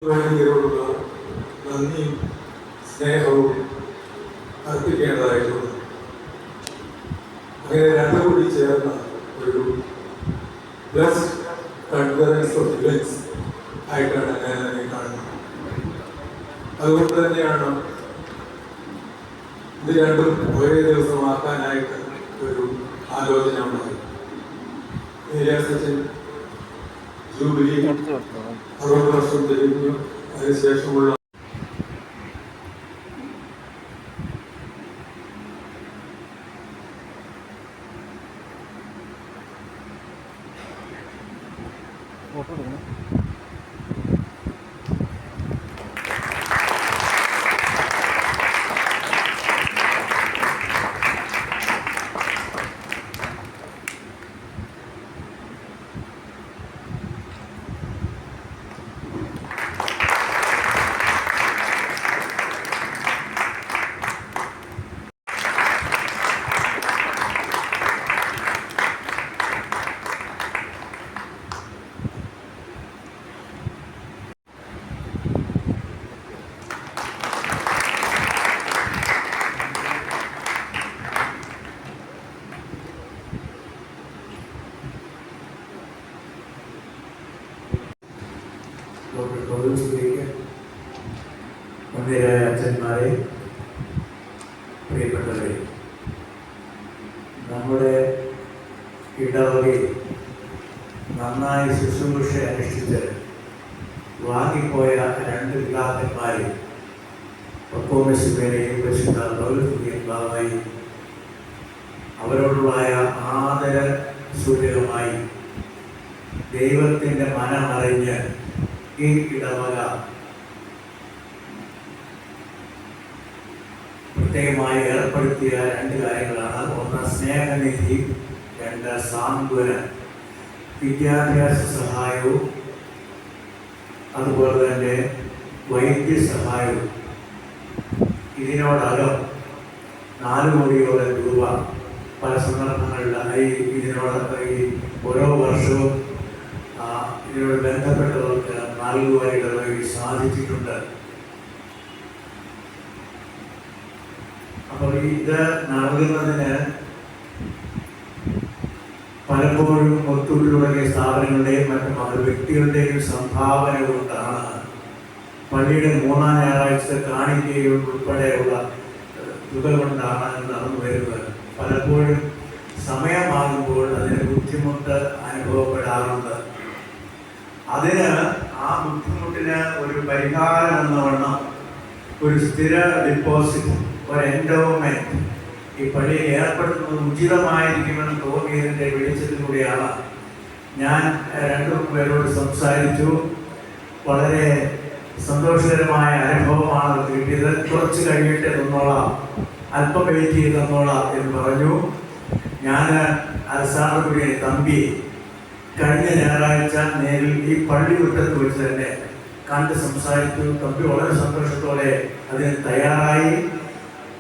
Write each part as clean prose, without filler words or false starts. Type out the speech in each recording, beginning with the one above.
വേണ്ടിയുള്ള നന്ദിയും സ്നേഹവും അർപ്പിക്കേണ്ടതായിട്ടുണ്ട്. അങ്ങനെ രണ്ടും കൂടി ചേർന്ന ഒരു ബ്ലസ്ഡ് കൺഫറൻസ് ഓഫ് ഇവൻസ് ആയിട്ടാണ് ഞാൻ അതിനെ കാണുന്നത്. അതുകൊണ്ട് തന്നെയാണ് ഇത് രണ്ടും ഒരേ ദിവസമാക്കാനായിട്ട് ഒരു ആലോചന ഉണ്ടായി. ജൂബിലി 60 വർഷം തിരിഞ്ഞു. അതിനുശേഷമുള്ള ഒന്നിരായ അച്ഛന്മാരെ, പ്രിയപ്പെട്ടവരെ, നമ്മുടെ ഇടവകയിൽ നന്നായി ശുശ്രൂഷ അനുഷ്ഠിച്ച് വാങ്ങിപ്പോയ 2 പിതാക്കന്മാരെ പക്വമേശുമേലെയും പരിശുദ്ധ പൗലോസിന്റെയും ഭാഗമായി അവരോടുള്ളായ ആദര സൂചകമായി ദൈവത്തിൻ്റെ മനമറിഞ്ഞ് ഈ ഇടവക പ്രത്യേകമായി ഏർപ്പെടുത്തിയ 2 കാര്യങ്ങളാണ്. ഒന്ന് സ്നേഹനിധി, 2 സാന്ത്വന. വിദ്യാഭ്യാസ സഹായവും അതുപോലെ തന്നെ വൈദ്യസഹായവും. ഇതിനോടകം 4 കോടിയോളം രൂപ പല സന്ദർഭങ്ങളിലായി ഈ ഓരോ വർഷവും ഇതിനോട് ബന്ധപ്പെട്ടവർക്ക് നൽകുവാനായിട്ട് വഴി സാധിച്ചിട്ടുണ്ട്. അപ്പോൾ ഇത് നൽകുന്നതിന് പലപ്പോഴും ഒത്തുകൂടിയ സ്ഥാപനങ്ങളുടെയും മറ്റു വ്യക്തികളുടെയും സംഭാവന കൊണ്ടാണ് പള്ളിയുടെ 3-ാം ഞായറാഴ്ച കാണിക്കുകയും ഉൾപ്പെടെയുള്ള തുക കൊണ്ടാണ് നടന്നു വരുന്നത്. പലപ്പോഴും സമയമാകുമ്പോൾ അതിന് ബുദ്ധിമുട്ട് അനുഭവപ്പെടാറുണ്ട്. അതിന് ആ ബുദ്ധിമുട്ടിന് ഒരു പരിഹാരം എന്നവണ്ണം ഒരു സ്ഥിര ഡിപ്പോസിറ്റ്, ഒരു എൻഡോമെന്റ് ഈ പള്ളിയിൽ ഏർപ്പെടുത്തുന്നത് ഉചിതമായിരിക്കുമെന്ന് തോന്നിയതിൻ്റെ വെളിച്ചത്തിലൂടെയാണ് ഞാൻ 2 പേരോട് സംസാരിച്ചു. വളരെ സന്തോഷകരമായ അനുഭവമാണ് കിട്ടിയത്. കുറച്ച് കഴിഞ്ഞിട്ട് തന്നോളാം, അല്പം വെയിറ്റ് ചെയ്ത് തന്നോളാം എന്ന് പറഞ്ഞു. ഞാൻ അലസാറുടെ തമ്പി കഴിഞ്ഞ ഞായറാഴ്ച നേരിൽ ഈ പള്ളി മുറ്റത്ത് വെച്ച് തന്നെ കണ്ട് സംസാരിച്ചു. തമ്പി വളരെ സന്തോഷത്തോടെ അതിന് തയ്യാറായി.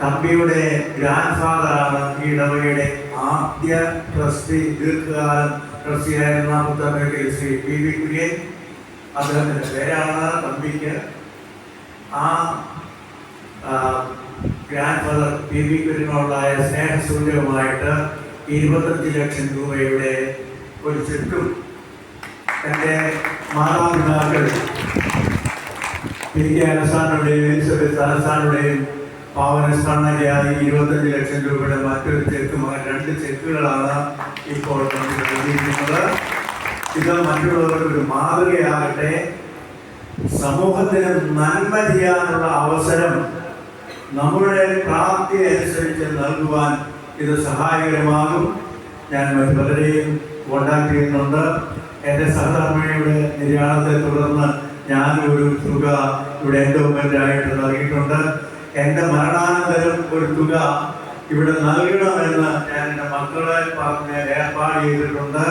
തമ്പിയുടെ ഗ്രാൻഡ് ഫാദറാണ് ഈ ഇടവകയുടെ ആദ്യ ട്രസ്റ്റി, ദീർഘകാലം ട്രസ്റ്റിയായിരുന്ന പുത്തമ്പേക്കൽ ശ്രീ പി.വി. കുര്യൻ. അദ്ദേഹത്തിൻ്റെ പേരാണ് തമ്പിക്ക്. ആ ഗ്രാൻഡ് ഫാദർ പി.വി. കുര്യനോടുള്ള സ്നേഹസൂചകമായിട്ട് 25 ലക്ഷം രൂപയുടെ ഒരു ചെക്കും എൻ്റെ മാതാപിതാക്കൾ പി.കെ. അലസാനുടെയും എലിസബത്ത് അലസാനുടെയും പാവനസ്ഥാനയായി 25 ലക്ഷം രൂപയുടെ മറ്റൊരു ചെക്ക്, 2 ചെക്കുകളാണ് ഇപ്പോൾ നൽകിയിരിക്കുന്നത്. ഇത് മറ്റുള്ളവർക്ക് ഒരു മാതൃകയാകട്ടെ. സമൂഹത്തിന് നന്മ ചെയ്യാനുള്ള അവസരം നമ്മുടെ പ്രാപ്തി അനുസരിച്ച് നൽകുവാൻ ഇത് സഹായകരമാകും. ഞാൻ മറ്റു പലരെയും കോണ്ടാക്ട് ചെയ്യുന്നുണ്ട്. എൻ്റെ സഹധർമ്മിണിയുടെ നിര്യാണത്തെ തുടർന്ന് ഞാനൊരു തുക ഇവിടെ എൻഡോമെൻ്റായിട്ട് നൽകിയിട്ടുണ്ട്. എൻ്റെ മരണാനന്തരം ഒരു തുക ഇവിടെ നൽകണമെന്ന് ഞാൻ എൻ്റെ മക്കളെ പറഞ്ഞ് ഏർപ്പാട് ചെയ്തിട്ടുണ്ട്.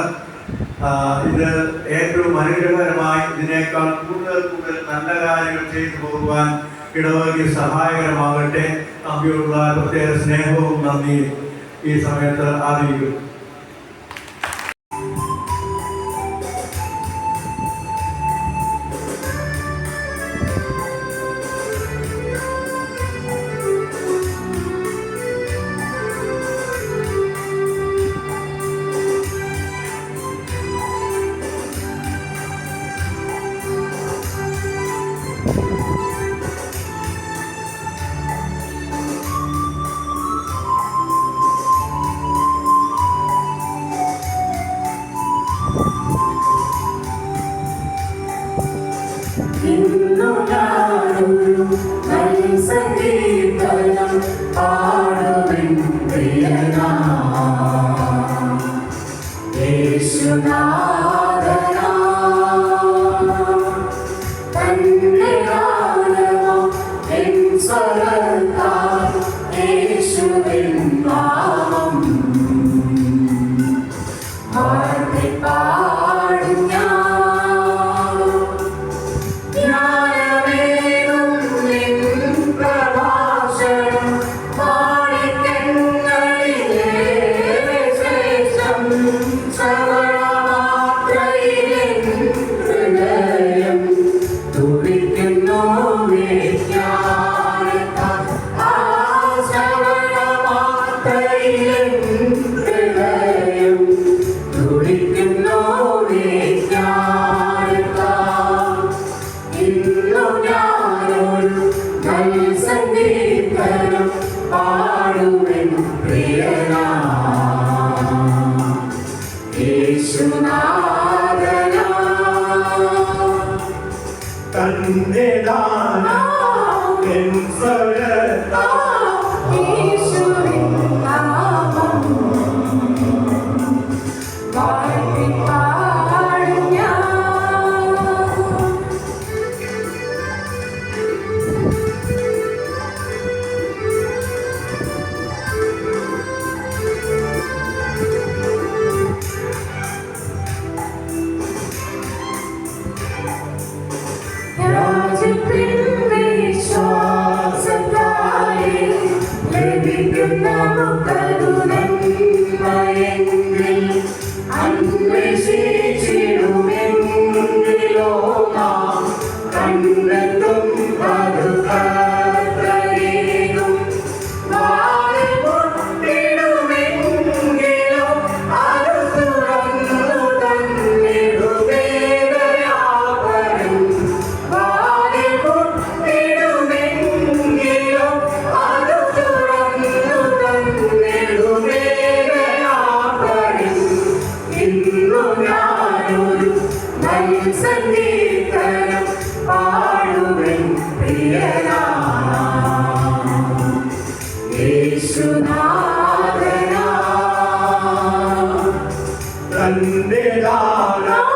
ഇത് ഏറ്റവും അനുഗ്രഹകരമായി ഇതിനേക്കാൾ കൂടുതൽ നല്ല കാര്യങ്ങൾ ചെയ്തു പോകുവാൻ ഇടവകയ്ക്ക് സഹായകരമാകട്ടെ. തമ്പിയോടുള്ള പ്രത്യേക സ്നേഹവും നന്ദിയും ഈ സമയത്ത് അറിയിക്കും. സംഗീതനം പാടുവിൻ പ്രിയനാ യേശുനാഥനാ തന്റെ നാമം എൻ സ്വരത്താൽ യേശുവിൻ നാമം പാടും ഞാൻ സംഗീതനം പാടുവിൻ പ്രിയനാ യേശുനാഥനാ തന്റെ ദാനം എൻ സ്വരത്താൽ യേശുവിൻ നാമം പാടി പാടും ഞാൻ സംഗീതനം പാടുവിൻ പ്രിയനാ യേശുനാഥനാ തന്റെ ദാനം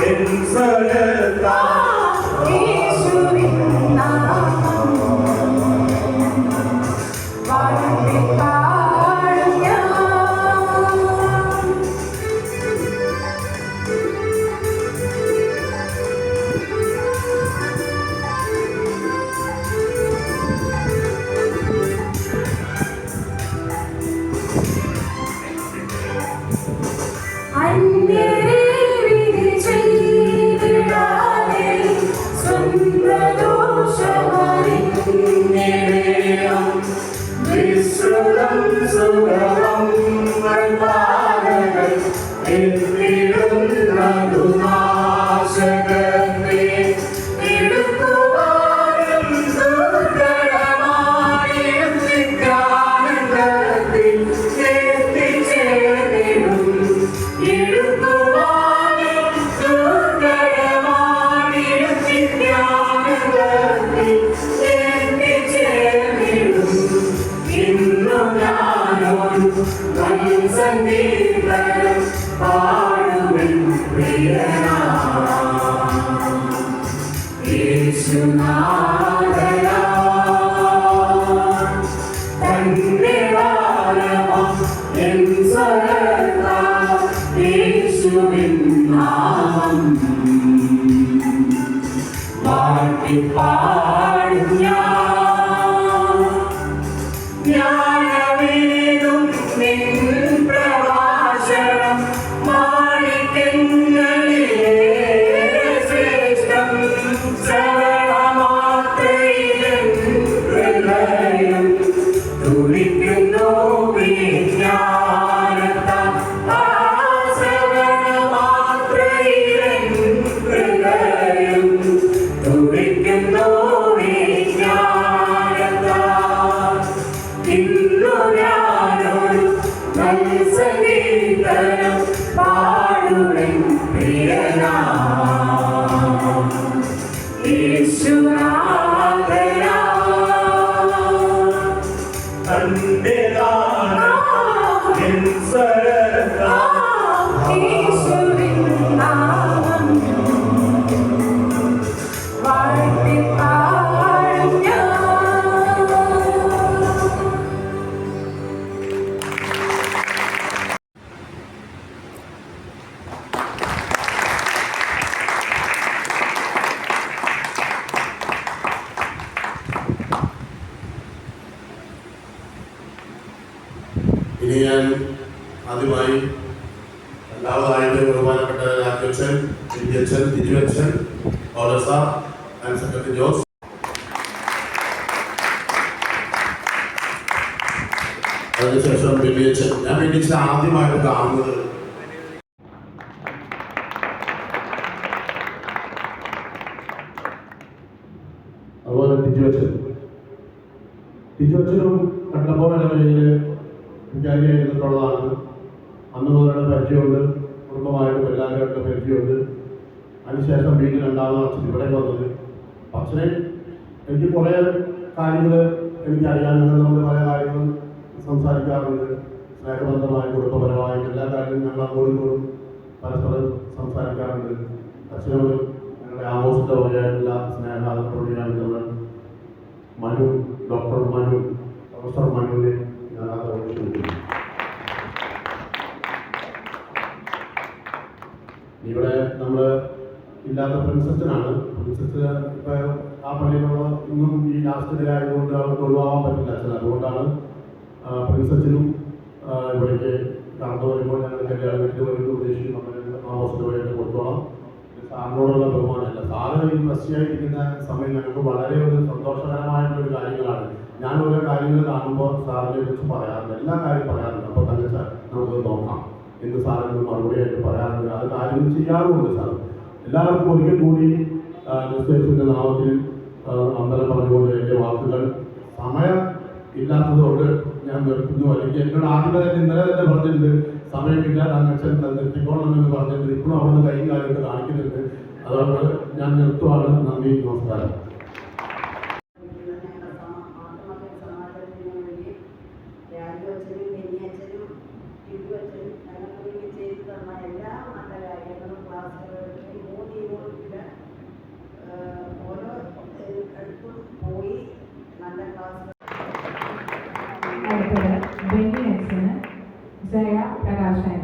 എൻ സ്വരത്താൽ യേശുവിൻ നാമം പാടി പാടും ഞാൻ അന്യരെ വിധി ചെയ്തിടാതെ സ്വന്തദോഷമറിഞ്ഞിടേണം വിശ്രുതം സുഗമം പാതകൾ എന്നിടുന്നതു നാശകത്തെ എടുക്കുവാനും ദുർഘടമായും നിത്യാനന്ദത്തിൽ എത്തിച്ചേർന്നിടും സംഗീതനം പാടുവിൻ പ്രിയനാ യേശുനാഥനാ തന്റെ നാമം എൻ സ്വരത്താൽ യേശുവിൻ നാമം പാടി പാടും ജ്ഞാനവേദം നിൻ പ്രഭാഷണം മാണിക്യങ്ങളിലെ ശ്രേഷ്ഠം ശ്രവണമാത്രയിലെൻ യേശുനാഥനാ തന്റെ ദാനം എൻ സ്വരത്താൽ യേശുവിൻ നാമം വാഴ്ത്തിപ്പാടും ഞാൻ. ഇനി ഞാൻ ആദ്യമായി രണ്ടാമതായിട്ട് ബഹുമാനപ്പെട്ട രാജാധ്യക്ഷൻ, വിദ്യാധ്യക്ഷൻ, തിരുവച്ചൻ, പൗലോസ ആൻഡ് സെക്രട്ടറി ജോസ്, അതിനുശേഷം വിദ്യാധ്യക്ഷൻ. ഞാൻ വിദ്യാധ്യക്ഷൻ ആദ്യമായിട്ട് കാണുന്നത് അതുപോലെ തിരുവച്ചനും കണ്ടപ്പോൾ ഇടവഴിയിൽ വിചാരിയായിരുന്നിട്ടുള്ളതാണ്. അന്ന് മുതലുള്ള പരിചയമുണ്ട്, കുടുംബമായിട്ടും എല്ലാവരുമായിട്ടുള്ള പരിചയമുണ്ട്. അതിനുശേഷം വീണ്ടും രണ്ടാമത് അച്ഛൻ ഇവിടെ വന്നത്. അച്ഛനെ എനിക്ക് കുറേ കാര്യങ്ങൾ എനിക്കറിയാമെങ്കിൽ നമ്മൾ പല കാര്യങ്ങളും സംസാരിക്കാറുണ്ട്. സ്നേഹബന്ധമായി കുടുംബപരമായും എല്ലാ കാര്യങ്ങളും ഞങ്ങൾ അങ്ങോട്ടും പരസ്പരം സംസാരിക്കാറുണ്ട്. അച്ഛനോട് ഞങ്ങളുടെ ആഘോഷത്തെ വകയായിട്ടുള്ള സ്നേഹാദത്തോടെയാണ് നമ്മൾ മനു, ഡോക്ടർ മനു, പ്രൊഫസർ മനുവിനെ ഞാൻ ആഘോഷിക്കുന്നു. ഇവിടെ നമ്മൾ ഇല്ലാത്ത പ്രിൻസച്ചനാണ്. പ്രിൻസച്ച് ഇപ്പോൾ ആ പള്ളിയിലുള്ള ഇന്നും ഈ ലാസ്റ്റ് ഡേ ആയതുകൊണ്ട് അവർക്ക് ഒഴിവാകാൻ പറ്റില്ല അച്ഛൻ. അതുകൊണ്ടാണ് പ്രിൻസച്ചനും ഇവിടേക്ക് കടന്നു വരുമ്പോൾ ഞങ്ങൾ കല്യാണം വീട്ടിൽ വരുന്ന ഉദ്ദേശിച്ച് നമ്മൾ ആഘോഷത്തോടെ കൊടുത്തോളാം. സാറിനോടുള്ള ബഹുമാനമല്ല, സാറ് ഈ ബസ്സിയായിരിക്കുന്ന സമയം ഞങ്ങൾക്ക് വളരെ ഒരു സന്തോഷകരമായിട്ടുള്ളൊരു കാര്യങ്ങളാണ്. ഞാൻ ഓരോ കാര്യങ്ങൾ കാണുമ്പോൾ സാറിനെ കുറിച്ച് പറയാറുണ്ട്, എല്ലാ കാര്യം പറയാറുണ്ട്. അപ്പോൾ തന്നെ സാർ നമുക്ക് നോക്കാം എന്ന് സാറിന് മറുപടിയായിട്ട് പറയാറുണ്ട്. അത് കാര്യങ്ങൾ ചെയ്യാറുമുണ്ട് സാർ. എല്ലാവർക്കും ഒരിക്കൽ കൂടി ക്രിസ്തുവിന്റെ നാമത്തിൽ അമ്പലം പറഞ്ഞുകൊണ്ട് എൻ്റെ വാക്കുകൾ സമയം ഇല്ലാത്തതുകൊണ്ട് ഞാൻ നിർത്തുന്നു. അല്ലെങ്കിൽ എന്നോട് ആദ്യം തന്നെ ഇന്നലെ തന്നെ പറഞ്ഞിട്ടുണ്ട് സമയമില്ല, അച്ഛൻ നിർത്തിക്കോളണമെന്ന് പറഞ്ഞിട്ടുണ്ട്. ഇപ്പോഴും അവിടുന്ന് കൈയും കാര്യമൊക്കെ കാണിക്കുന്നുണ്ട്. അതുകൊണ്ട് ഞാൻ നിർത്തുവാണ്. നന്ദി, നമസ്കാരം. ജയ പ്രകാശന.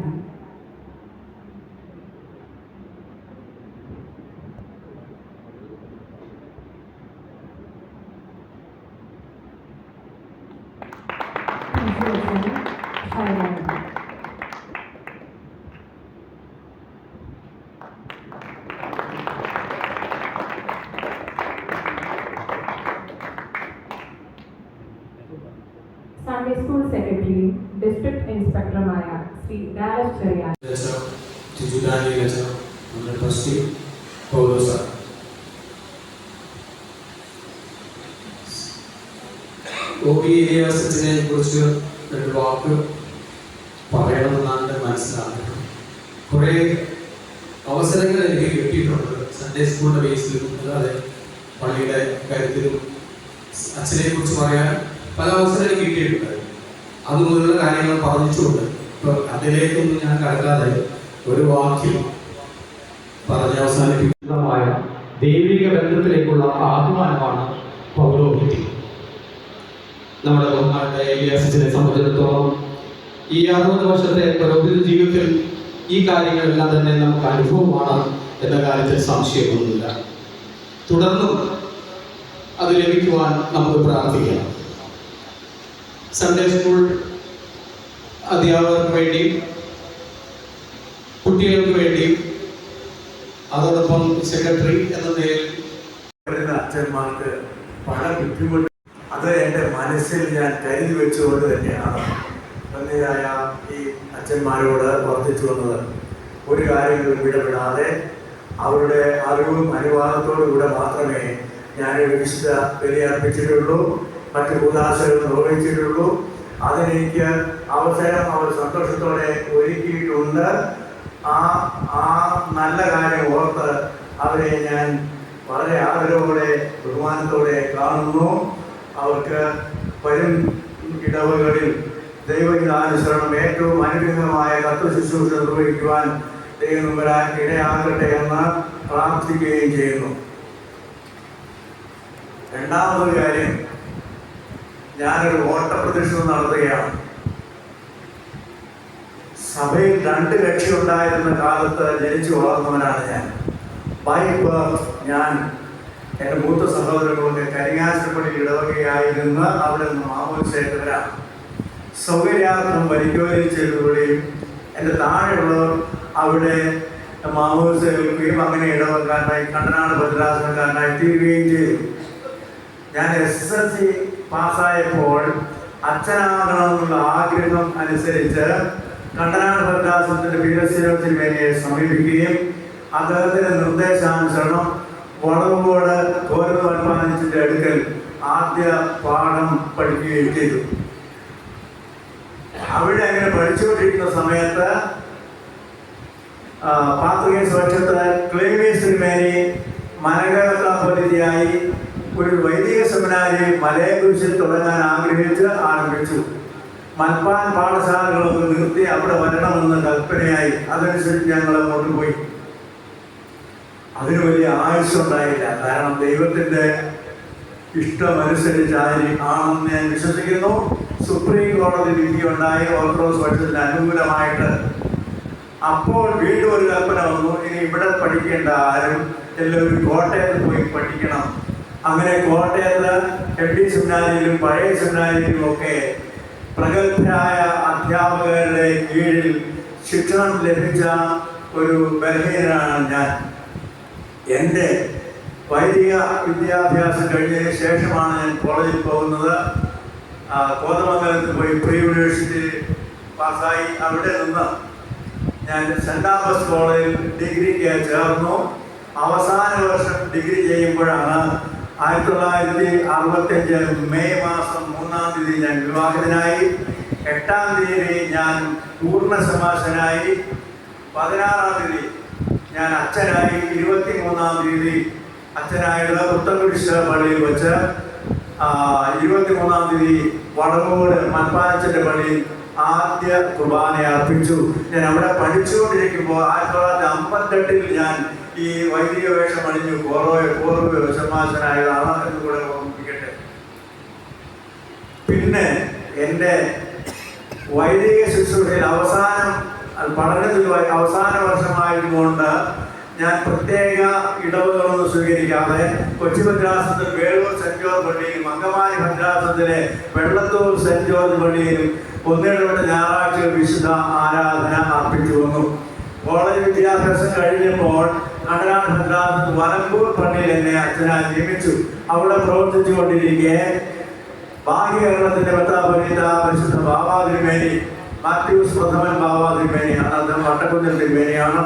സൺഡേ സ്കൂൾ സെക്രട്ടറിയും ഡിസ്ട്രിക്ട് ഇൻസ്പെക്ടറുമായ ശ്രീ ഡാലസ് ചെറിയാൻ, ട്രസ്റ്റി പൗലോസ, OBASനെ കുറിച്ച് രണ്ട് വാക്ക് പറയണമെന്നാണ് മനസ്സിലാക്കുന്നത്. കുറേ അവസരങ്ങൾ എനിക്ക് കിട്ടിയിട്ടുണ്ട് സൺഡേ സ്കൂളിൻ്റെ ബേസിലും അല്ലാതെ പള്ളിയുടെ കാര്യത്തിലും. അച്ഛനെ കുറിച്ച് പറയാൻ പല അവസരങ്ങൾ കിട്ടിയിട്ടുണ്ട്. അതുപോലുള്ള കാര്യങ്ങൾ പറഞ്ഞിട്ടുമുണ്ട്. ഇപ്പോൾ അതിലേക്കൊന്നും ഞാൻ കടക്കാതെ ഒരു വാക്യം പറഞ്ഞ് അവസാനിപ്പിക്കുന്നതുമായ ദൈവിക ബന്ധത്തിലേക്കുള്ള ആഹ്വാനമാണ് പൗരോഹിത്യം. നമ്മുടെ ബഹുമാനത്തെ ഏലിയാസിനെ സംബന്ധിച്ചിടത്തോളം ഈ 60 വർഷത്തെ പൗരോഹിത്യ ജീവിതത്തിൽ ഈ കാര്യങ്ങളെല്ലാം തന്നെ നമുക്ക് അനുഭവമാണ് എന്ന കാര്യത്തിൽ സംശയമൊന്നുമില്ല. തുടർന്നും അത് ലഭിക്കുവാൻ നമുക്ക് പ്രാർത്ഥിക്കാം. സൺഡേ സ്കൂൾ അധ്യാപകർക്ക് വേണ്ടിയും കുട്ടികൾക്ക് വേണ്ടിയും അതോടൊപ്പം സെക്രട്ടറി എന്ന നിലയിൽ അച്ഛന്മാർക്ക് പല ബുദ്ധിമുട്ട് അത് എൻ്റെ മനസ്സിൽ ഞാൻ കരുതി വെച്ചുകൊണ്ട് തന്നെയാണ് നന്ദിയായ ഈ അച്ഛന്മാരോട് വർദ്ധിച്ചു വന്നത്. ഒരു കാര്യങ്ങളും വിടപെടാതെ അവരുടെ അറിവും അനുവാദത്തോടു കൂടെ മാത്രമേ ഞാൻ വിശുദ്ധ ബലിയർപ്പിച്ചിട്ടുള്ളൂ, മറ്റു ഉദാസകൾ നിർവഹിച്ചിട്ടുള്ളൂ. അതിനെനിക്ക് അവസരം അവർ സന്തോഷത്തോടെ ഒരുക്കിയിട്ടുണ്ട്. ആ നല്ല കാര്യം ഓർത്ത് അവരെ ഞാൻ വളരെ ആദരവോടെ ബഹുമാനത്തോടെ കാണുന്നു. അവർക്ക് വരും ഇടവുകളിൽ ദൈവഹിതാനുസരണം ഏറ്റവും അനുഗ്രഹമായ തത്വശുശ്രൂഷ നിർവഹിക്കുവാൻ ദൈവം വരാൻ ഇടയാകട്ടെ എന്ന് പ്രാർത്ഥിക്കുകയും ചെയ്യുന്നു. രണ്ടാമതൊരു കാര്യം, ഞാനൊരു ഓട്ടപ്രദക്ഷിണം നടത്തുകയാണ്. സഭയിൽ 2 കക്ഷി ഉണ്ടായിരുന്ന കാലത്ത് ജനിച്ചു വളർന്നവനാണ് ഞാൻ. ബൈ ബർത്ത് ഞാൻ എൻ്റെ മൂത്ത സഹോദരങ്ങളൊക്കെ കരിങ്ങാശ്ശേരി ഇടവകയായിരുന്ന് അവിടെ നിന്ന് മാമോദിസേറ്റവരാണ്. സൗകര്യാർത്ഥം പരിശോധന ചെയ്തുകൂടിയും എൻ്റെ താഴെയുള്ളവർ അവിടെ മാമോദിസ കേൾക്കുകയും അങ്ങനെ ഇടവക്കാരനായി കണ്ടനാട് ഭദ്രാസനക്കാരനായി തീരുകയും ചെയ്തു. ഞാൻ SSLC പാസ്സായപ്പോൾ അച്ഛനാകണമെന്നുള്ള ആഗ്രഹം അനുസരിച്ച് കണ്ടനാട് ഭദ്രാസനത്തിൻ്റെ പീരസ്യത്തിനെ സമീപിക്കുകയും അദ്ദേഹത്തിൻ്റെ നിർദ്ദേശാനുസരണം വളവോട് ഗോരവ് അൽപ്പാനിച്ചിൻ്റെ അടുക്കൽ ആദ്യ പാഠം പഠിക്കുകയും ചെയ്തു. അവിടെ അങ്ങനെ പഠിച്ചുകൊണ്ടിരിക്കുന്ന സമയത്ത് പാത്രികേസ് പക്ഷത്ത് ക്ലീമീസ് തിരുമേനി മനകരത്താപരിധിയായി ഒരു വൈദിക സെമിനാരി മലയെക്കുറിച്ച് തുടങ്ങാൻ ആരംഭിച്ചു. മൽപ്പാൻ പാഠശാലകളൊക്കെ നിർത്തി അവിടെ വരണമെന്ന് കൽപ്പനയായി. അതനുസരിച്ച് ഞങ്ങൾ അങ്ങോട്ട് പോയി. അതിന് വലിയ ആയുസ്സുണ്ടായില്ല. കാരണം ദൈവത്തിൻ്റെ ഇഷ്ടമനുസരിച്ചാണെന്ന് ഞാൻ വിശ്വസിക്കുന്നു. സുപ്രീം കോടതി വിധിയുണ്ടായി ഓർത്തഡോക്സ് പക്ഷത്തിന് അനുകൂലമായിട്ട്. അപ്പോൾ വീണ്ടും ഒരു കൽപ്പന വന്നു, ഇനി ഇവിടെ പഠിക്കേണ്ട ആരും എല്ലാവരും കോട്ടയത്ത് പോയി പഠിക്കണം. അങ്ങനെ കോട്ടയത്ത് FD സെമിനാരിയിലും പഴയ സെമിനാരിയിലും ഒക്കെ പ്രഗത്ഭരായ അധ്യാപകരുടെ കീഴിൽ ശിക്ഷണം ലഭിച്ച ഒരു ബലഹീനനാണ് ഞാൻ. എൻ്റെ വൈദിക വിദ്യാഭ്യാസം കഴിഞ്ഞതിന് ശേഷമാണ് ഞാൻ കോളേജിൽ പോകുന്നത്. കോതമംഗലത്ത് പോയി പ്രീ യൂണിവേഴ്സിറ്റി പാസ്സായി. അവിടെ നിന്ന് ഞാൻ സെൻറ് ആൽബർട്ട്സ് കോളേജിൽ ഡിഗ്രിക്ക് ചേർന്നു. അവസാന വർഷം ഡിഗ്രി ചെയ്യുമ്പോഴാണ് 1965 മെയ് മാസം 3-ാം തീയതി ഞാൻ വിവാഹിതനായി. 8-ാം തീയതി ഞാൻ പൂർണ്ണസമാസനായി. 16-ാം തീയതി ഞാൻ അച്ഛനായി. 23-ാം തീയതി അച്ഛനായത് പുത്തൻകുരിശ് പള്ളിയിൽ വെച്ച്, 23-ാം തീയതി വടവൂട് മൽപ്പാനച്ചൻ്റെ പള്ളിയിൽ ആദ്യ കുർബാന അർപ്പിച്ചു. ഞാൻ അവിടെ പഠിച്ചുകൊണ്ടിരിക്കുമ്പോൾ 1958 ഞാൻ ഈ വൈദിക വേഷം അണിഞ്ഞു പൂർവ്വ സമാസനായതാണ് എന്ന് കൂടെ ഓർമ്മിപ്പിക്കട്ടെ. പിന്നെ എൻ്റെ വൈദിക ശുശ്രൂഷയിൽ പഠനത്തിൽ അവസാന വർഷമായതുകൊണ്ട് ഞാൻ പ്രത്യേക ഇടവുകളൊന്നും സ്വീകരിക്കാതെ കൊച്ചി ഭദ്രാസനത്തിൽ വേളൂർ സെന്റ് ജോർജ് പള്ളിയിലും അങ്കമാലി ഭദ്രാസനത്തിലെ വെള്ളത്തൂർ സെന്റ് ജോർജ് പള്ളിയിലും ഒന്നിടവിട്ട ഞായറാഴ്ച വിശുദ്ധ ആരാധന അർപ്പിച്ചു വന്നു. കോളേജ് വിദ്യാഭ്യാസം കഴിഞ്ഞപ്പോൾ കണ്ടനാട് ഭദ്രാസനത്തിൽ വലമ്പൂർ പള്ളിയിൽ എന്നെ അച്ഛനായി നിയമിച്ചു. അവിടെ പ്രവർത്തിച്ചു കൊണ്ടിരിക്കെ ബാഹ്യ കേരളത്തിന്റെ പരിശുദ്ധ ബാബാ തിരുമേനി മാത്യൂസ് പ്രഥമൻ ബാബാ തിരുമേനിയാണ്. അദ്ദേഹം വട്ടക്കുന്നിൽ തിരുമേനിയാണ്.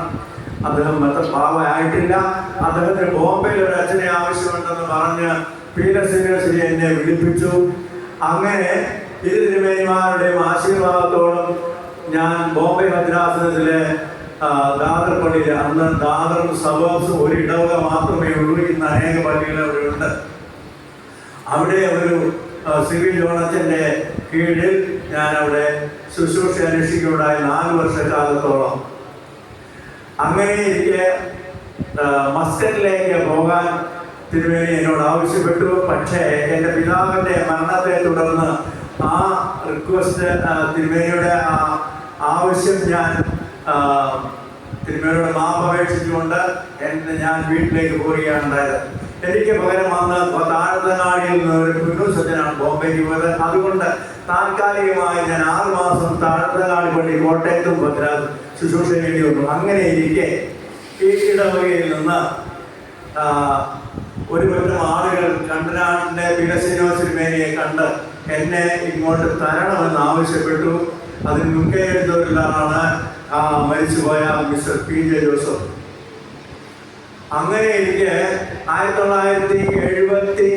അദ്ദേഹം ബാബ ആയിട്ടില്ല. അദ്ദേഹത്തിന് ബോംബെയിൽ ഒരു അച്ഛനെ ആവശ്യമുണ്ടെന്ന് പറഞ്ഞ് പീരസ് യൂണിവേഴ്സിറ്റി എന്നെ വിളിപ്പിച്ചു. അങ്ങനെ ഇരു തിരുമേനിമാരുടെയും ആശീർവാദത്തോടും ഞാൻ ബോംബെ ഭദ്രാസനത്തിലെ ദാദർ പള്ളിയിൽ, അന്ന് ദാദറും സബോബ്സും ഒരു ഇടവക മാത്രമേ ഉള്ളൂ. ഇന്ന് അനേക പള്ളികൾ അവിടെ ഉണ്ട്. അവിടെ ഒരു സിവിൽ ജോണച്ചൻ്റെ കീഴിൽ ഞാൻ അവിടെ ശുശ്രൂഷ അനുഷ്ഠിക്കുകയുണ്ടായി 4 വർഷക്കാലത്തോളം. അങ്ങനെ എനിക്ക് മസ്കറ്റിലേക്ക് പോകാൻ തിരുമേനി എന്നോട് ആവശ്യപ്പെട്ടു. പക്ഷേ എൻ്റെ പിതാവിൻ്റെ മരണത്തെ തുടർന്ന് ആ റിക്വസ്റ്റ് തിരുമേനിയുടെ ആവശ്യം ഞാൻ തിരുമേനിയുടെ മാപ്പപേക്ഷിച്ചുകൊണ്ട് ഞാൻ വീട്ടിലേക്ക് പോവുകയാണ് ഉണ്ടായത്. എനിക്ക് പകരം വന്ന് താഴത്തങ്ങാടിയിൽ നിന്ന് ഒരു കുഞ്ഞുസജ്ജനാണ് ബോംബെക്ക് പോയത്. അതുകൊണ്ട് താൽക്കാലികമായി ഞാൻ 6 മാസം താഴത്തങ്ങാടി പള്ളി കോട്ടയത്തും ശുശ്രൂഷ വേണ്ടി വന്നു. അങ്ങനെ ഇരിക്കെ ഈ ഇടവകയിൽ നിന്ന് ഒരു പറ്റം ആളുകൾ കണ്ടനാടിൻ്റെ പീരസിനോസിനിമേനിയെ കണ്ട് എന്നെ ഇങ്ങോട്ട് തരണമെന്ന് ആവശ്യപ്പെട്ടു. അതിന് മുൻകൈ എടുത്തവരിലാണ് മരിച്ചുപോയ മിസ്റ്റർ PJ ജോസഫ്. അങ്ങനെ എനിക്ക് 1970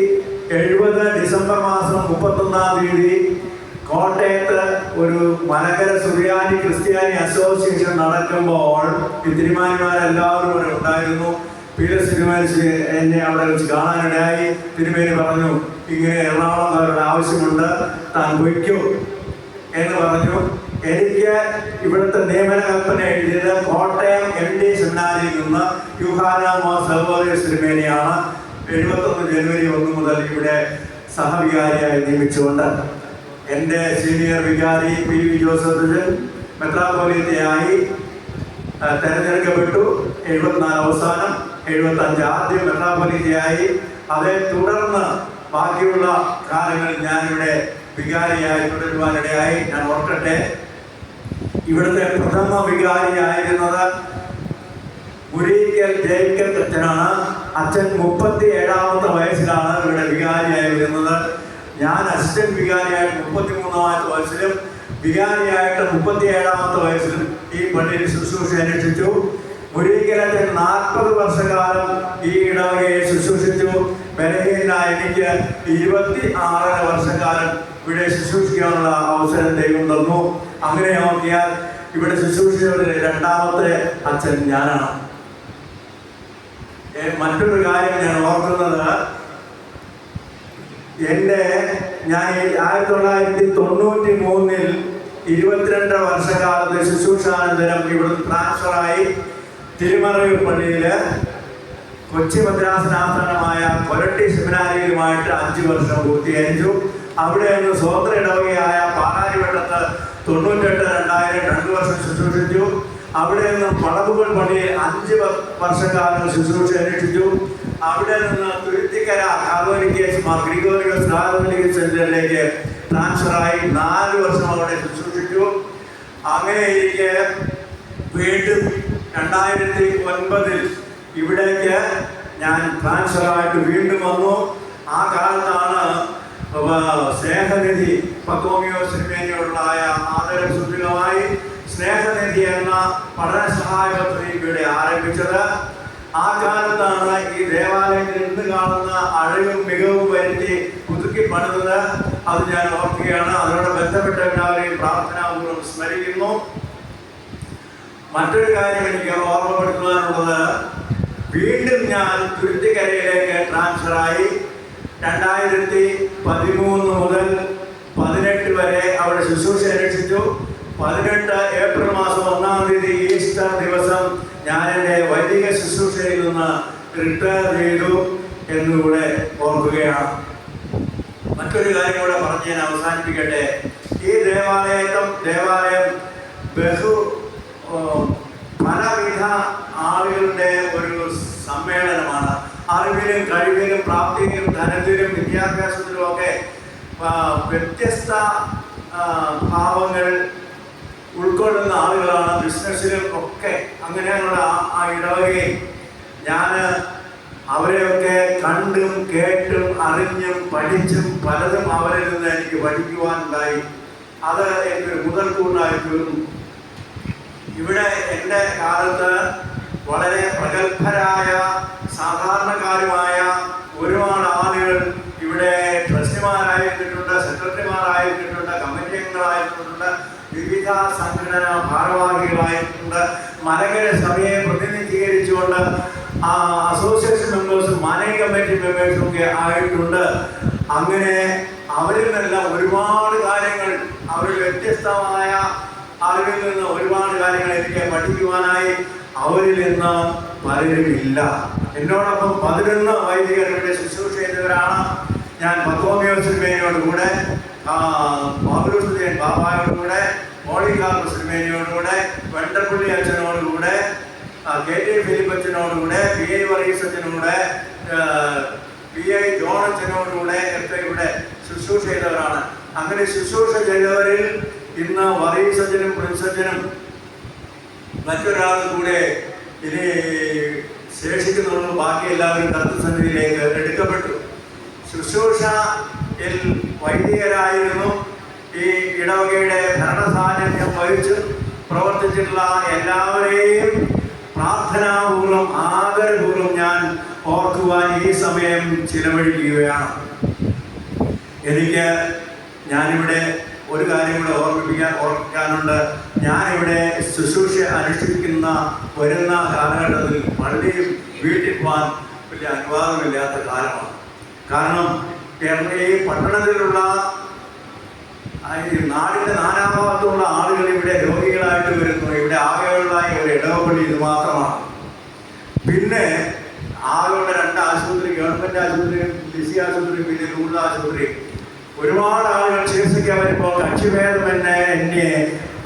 ഡിസംബർ മാസം 31-ാം തീയതി കോട്ടയത്ത് ഒരു മലങ്കര സുറിയാനി ക്രിസ്ത്യാനി അസോസിയേഷൻ നടക്കുമ്പോൾ ഈ തിരുമാനിമാരെല്ലാവരും അവിടെ ഉണ്ടായിരുന്നു. പീറ്റർ തിരുമേനി എന്നെ അവിടെ വെച്ച് കാണാനിടയായി. തിരുമേനി പറഞ്ഞു, ഇങ്ങനെ എറണാകുളം അവരുടെ ആവശ്യമുണ്ട്, താൻ പൊയ്ക്കോ എന്ന് പറഞ്ഞു. എനിക്ക് ഇവിടുത്തെ നിയമന കൽപ്പന എഴുതിയത് കോട്ടയം MD സെമിനാരിയിൽ നിന്ന് യൂഹാനാമോ സർവോദയസ് തിരുമേനിയാണ്. 71 ജനുവരി 1 മുതൽ ഇവിടെ സഹവികാരിയായി നിയമിച്ചുകൊണ്ട് എൻ്റെ സീനിയർ വികാരി PV ജോസഫ് മെത്രാപ്പൊലീത്തയായി തെരഞ്ഞെടുക്കപ്പെട്ടു. 74 അവസാനം, 75 ആദ്യം മെത്രാപ്പൊലീത്തയായി. അതേ തുടർന്ന് ബാക്കിയുള്ള കാലങ്ങളിൽ ഞാനിവിടെ വികാരിയായി തുടരുവാനിടയായി. ഞാൻ ഓർക്കട്ടെ, ഇവിടുത്തെ പ്രഥമ വികാരിയായിരുന്നത് മുരീക്കൽ ജേക്കബ് അച്ഛനാണ്. അച്ഛൻ 37ാമത്തെ വയസ്സിലാണ് ഇവിടെ വികാരിയായി വരുന്നത്. ഞാൻ അസിസ്റ്റന്റ് വികാരിയായിട്ട് 33ാമത്തെ വയസ്സിലും വികാരിയായിട്ട് 37ാമത്തെ വയസ്സിലും ഈ പള്ളിയിൽ ശുശ്രൂഷ അനുഷ്ഠിച്ചു. മുരീക്കലച്ഛൻ 40 വർഷക്കാലം ഈ ഇടവകയെ ശുശ്രൂഷിച്ചു. ബലഹീനായ എനിക്ക് 26 വർഷക്കാലം ഇവിടെ ശുശ്രൂഷിക്കാനുള്ള അവസരം ദൈവം തന്നു. അങ്ങനെ നോക്കിയാൽ ഇവിടെ ശുശ്രൂഷിച്ചവരിൽ 2ാമത്തെ അച്ഛൻ ഞാനാണ്. മറ്റൊരു കാര്യം ഞാൻ ഓർക്കുന്നത്, ഞാൻ 1993 22 വർഷക്കാലത്തെ ശുശ്രൂഷാനന്തരം ഇവിടുന്ന് ട്രാൻസ്ഫറായി തിരുമറയൂർ പള്ളിയിൽ കൊച്ചി മദ്രാസനാസ്ഥാനമായ കൊരട്ടി സെമിനാരിയിലുമായിട്ട് 5 വർഷം പൂർത്തീകരിച്ചു. അവിടെ നിന്ന് സ്വതന്ത്ര ഇടവകയായ പാലാരിവട്ടത്ത് 98-2000 2 വർഷം ശുശ്രൂഷിച്ചു. അവിടെ നിന്ന് പടവുകൾ പള്ളിയിൽ 5 വർഷക്കാലം ശുശ്രൂഷ അനുഷ്ഠിച്ചു. അവിടെ നിന്ന് തുരുത്തിക്കര കാതോലിക്കേസ് മാർ ഗ്രിഗോറിയോസ് കാതോലിക് സെന്ററിലേക്ക് ട്രാൻസ്ഫറായി 4 വർഷം അവിടെ ശുശ്രൂഷിച്ചു. അങ്ങനെ ഇരിക്കെ വീണ്ടും 2009 ഇവിടേക്ക് ഞാൻ ട്രാൻസ്ഫറായിട്ട് വീണ്ടും വന്നു. ആ കാലത്താണ് സ്നേഹനിധി പത്തോമിയോസ് തിരുമേനിയോടുള്ളായ ആദര സൂചകമായി സ്നേഹനിധി എന്ന പഠന സഹായ പദ്ധതി ഇവിടെ ആരംഭിച്ചത്. ആ കാലത്താണ് ഈ ദേവാലയത്തിൽ ഇന്ന് കാണുന്ന അഴകും മികവും വരുത്തി പുതുക്കി പണിതത്. അത് ഞാൻ ഓർക്കുകയാണ്. അതിനോട് ബന്ധപ്പെട്ട എല്ലാവരെയും പ്രാർത്ഥനാപൂർവ്വം സ്മരിക്കുന്നു. മറ്റൊരു കാര്യം എനിക്ക് ഓർമ്മപ്പെടുത്തുവാനുള്ളത്, വീണ്ടും ഞാൻ തുരുത്തിക്കരയിലേക്ക് ട്രാൻസ്ഫറായി. 2013 മുതൽ 18 വരെ അവിടെ ശുശ്രൂഷ അനുഷ്ഠിച്ചു. 18 ഏപ്രിൽ മാസം 1-ാം തീയതി ഈസ്റ്റർ ദിവസം ഞാൻ എൻ്റെ വൈദിക ശുശ്രൂഷയിൽ നിന്ന് റിട്ടയർ ചെയ്തു എന്നുകൂടെ ഓർക്കുകയാണ്. മറ്റൊരു കാര്യം കൂടെ പറഞ്ഞ് ഞാൻ അവസാനിപ്പിക്കട്ടെ. ഈ ദേവാലയം പലവിധ ആളുകളുടെ ഒരു സമ്മേളനമാണ്. അറിവിലും കഴിവിലും പ്രാപ്തിയിലും ധനത്തിലും വിദ്യാഭ്യാസത്തിലും ഒക്കെ വ്യത്യസ്ത ഭാവങ്ങൾ ഉൾക്കൊള്ളുന്ന ആളുകളാണ്. ബിസിനസ്സിലും ഒക്കെ അങ്ങനെയുള്ള ആ ഇടവകയിൽ ഞാൻ അവരെയൊക്കെ കണ്ടും കേട്ടും അറിഞ്ഞും പഠിച്ചും പലതും അവരിൽ നിന്ന് എനിക്ക് പഠിക്കുവാനുണ്ടായി. അത് എനിക്കൊരു മുതൽക്കൂട്ടായി തീർന്നു. ഇവിടെ എൻ്റെ കാലത്ത് വളരെ പ്രഗത്ഭരായ സാധാരണക്കാരുമായ ഒരുപാട് ആളുകൾ ഇവിടെ ട്രസ്റ്റിമാരായിരുന്നിട്ടുണ്ട്, സെക്രട്ടറിമാരായിരുന്നിട്ടുണ്ട്, കമ്മിറ്റി അംഗങ്ങളായിരുന്നിട്ടുണ്ട്, വിവിധ സംഘടനാ ഭാരവാഹികളായിട്ടുണ്ട്. മലങ്കര സഭയെ പ്രതിനിധീകരിച്ചുകൊണ്ട് അസോസിയേഷൻ മെമ്പേഴ്സും മാനേജിംഗ് കമ്മിറ്റി മെമ്പേഴ്സും ഒക്കെ ആയിട്ടുണ്ട്. അങ്ങനെ അവരിൽ നിന്നെല്ലാം ഒരുപാട് കാര്യങ്ങൾ, അവർ വ്യത്യസ്തമായ അറിവിൽ നിന്ന് ഒരുപാട് കാര്യങ്ങൾ എനിക്ക് പഠിക്കുവാനായി അവരിൽ നിന്ന് പലരുമില്ല. എന്നോടൊപ്പം 11 വൈദികർ ഇവിടെ ശുശ്രൂഷ ചെയ്തവരാണ്. ഞാൻ പത്തോമിയോസ് തിരുമേനിയോടുകൂടെ, ബാബുരുദ്ദീൻ ബാബായോടുകൂടെ, മോളിക്കാർ തിരുമേനിയോടുകൂടെ, വെണ്ടപ്പള്ളി അച്ഛനോടുകൂടെ, KT ഫിലിപ്പ് അച്ഛനോടുകൂടെ, PI വർഗീസ് അച്ഛനോടുകൂടെ, PI ജോൺ അച്ഛനോടുകൂടെ ഒക്കെ ഇവിടെ ശുശ്രൂഷ ചെയ്തവരാണ്. അങ്ങനെ ശുശ്രൂഷ ചെയ്തവരിൽ ഇന്ന് വർഗീസ് അച്ഛനും പ്രിൻസ് അച്ഛനും മറ്റൊരാളും കൂടെ ഇനി ശേഷിക്കുന്നുള്ളൂ. ബാക്കി എല്ലാവരും കർത്തൃസന്നിധിയിലേക്ക് എടുക്കപ്പെട്ടു. ശുശ്രൂഷയിൽ വൈദികരായിരുന്നു. ഈ ഇടവകയുടെ ഭരണസാന്നിധ്യം വഹിച്ച് പ്രവർത്തിച്ചിട്ടുള്ള എല്ലാവരെയും പ്രാർത്ഥനാപൂർവ്വം ആദരപൂർവ്വം ഞാൻ ഓർക്കുവാൻ ഈ സമയം ചിലവഴിക്കുകയാണ്. ഞാനിവിടെ ഒരു കാര്യം കൂടെ ഓർമ്മിക്കാനുണ്ട്. ഞാനിവിടെ ശുശ്രൂഷ അനുഷ്ഠിക്കുന്ന വരുന്ന കാലഘട്ടത്തിൽ പള്ളിയും വീട്ടിൽ പോകാൻ വലിയ അനുവാദമില്ലാത്ത കാലമാണ്. കാരണം ഈ പട്ടണത്തിലുള്ള ഈ നാടിൻ്റെ നാനാഭാഗത്തുള്ള ആളുകൾ ഇവിടെ രോഗികളായിട്ട് വരുന്നു. ഇവിടെ ആകെയുള്ള ഒരു ഇടവപ്പള്ളി ഇത് മാത്രമാണ്. പിന്നെ ആകെയുള്ള 2 ആശുപത്രി, ഗവൺമെൻറ് ആശുപത്രി, ഡിസി ആശുപത്രി, പിന്നെ ലൂർദ് ആശുപത്രി. ഒരുപാട് ആളുകൾ ചികിത്സിക്കാൻ വരുമ്പോൾ കക്ഷിഭേദമന്യേ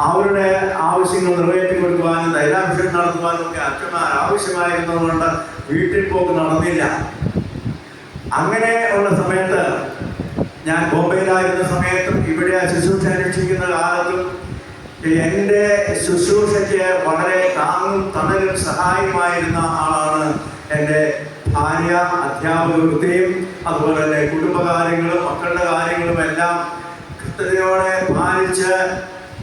അവരുടെ ആവശ്യങ്ങൾ നിറവേറ്റി കൊടുക്കുവാനും തൈലാഭിഷേകം നടത്തുവാനും ഒക്കെ അച്ഛന്മാർ ആവശ്യമായിരുന്നതുകൊണ്ട് വീട്ടിൽ പോക്ക് നടന്നില്ല. അങ്ങനെ ഉള്ള സമയത്ത് ഞാൻ ബോംബെയിലായിരുന്ന സമയത്തും ഇവിടെ ശുശ്രൂഷ അന്വേഷിക്കുന്ന കാലത്തും എൻ്റെ ശുശ്രൂഷയ്ക്ക് വളരെ താങ്ങും തണലും സഹായമായിരുന്ന ആളാണ് എൻ്റെ ഭാര്യ. അധ്യാപക വൃത്തിയും അതുപോലെ തന്നെ കുടുംബകാര്യങ്ങളും മക്കളുടെ കാര്യങ്ങളും എല്ലാം കൃത്യതയോടെ പാലിച്ച്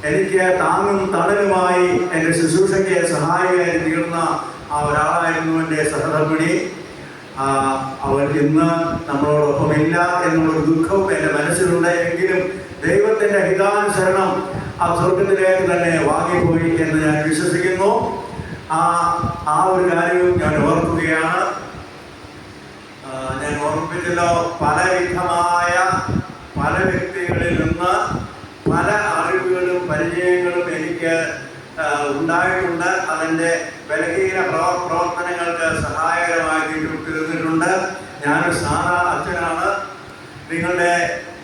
എനിക്ക് താങ്ങും തണലുമായി എൻ്റെ ശുശ്രൂഷയ്ക്ക് സഹായിയായി തീർന്ന ഒരാളായിരുന്നു എൻ്റെ സഹധർമ്മിണി. അവൾ ഇന്ന് നമ്മളോടൊപ്പമില്ല എന്നുള്ളൊരു ദുഃഖവും എൻ്റെ മനസ്സിലുണ്ട്. എങ്കിലും ദൈവത്തിൻ്റെ ഹിതാനുസരണം ആ സ്വർഗത്തിലേക്ക് തന്നെ വാങ്ങിപ്പോയി എന്ന് ഞാൻ വിശ്വസിക്കുന്നു. ആ ഒരു കാര്യവും ഞാൻ ഓർക്കുകയാണ്. ഞാൻ ഓർമ്മിപ്പിച്ചല്ലോ, പലവിധമായ പല വ്യക്തികളിൽ നിന്ന് പല അറിവുകളും പരിചയങ്ങളും എനിക്ക് ഉണ്ടായിട്ടുണ്ട്. അതിൻ്റെ ബലഹീന പ്രവർത്തനങ്ങൾക്ക് സഹായകരമായി തീർന്നിട്ടുണ്ട്. ഞാനൊരു സാധാ അച്ഛനാണ്. നിങ്ങളുടെ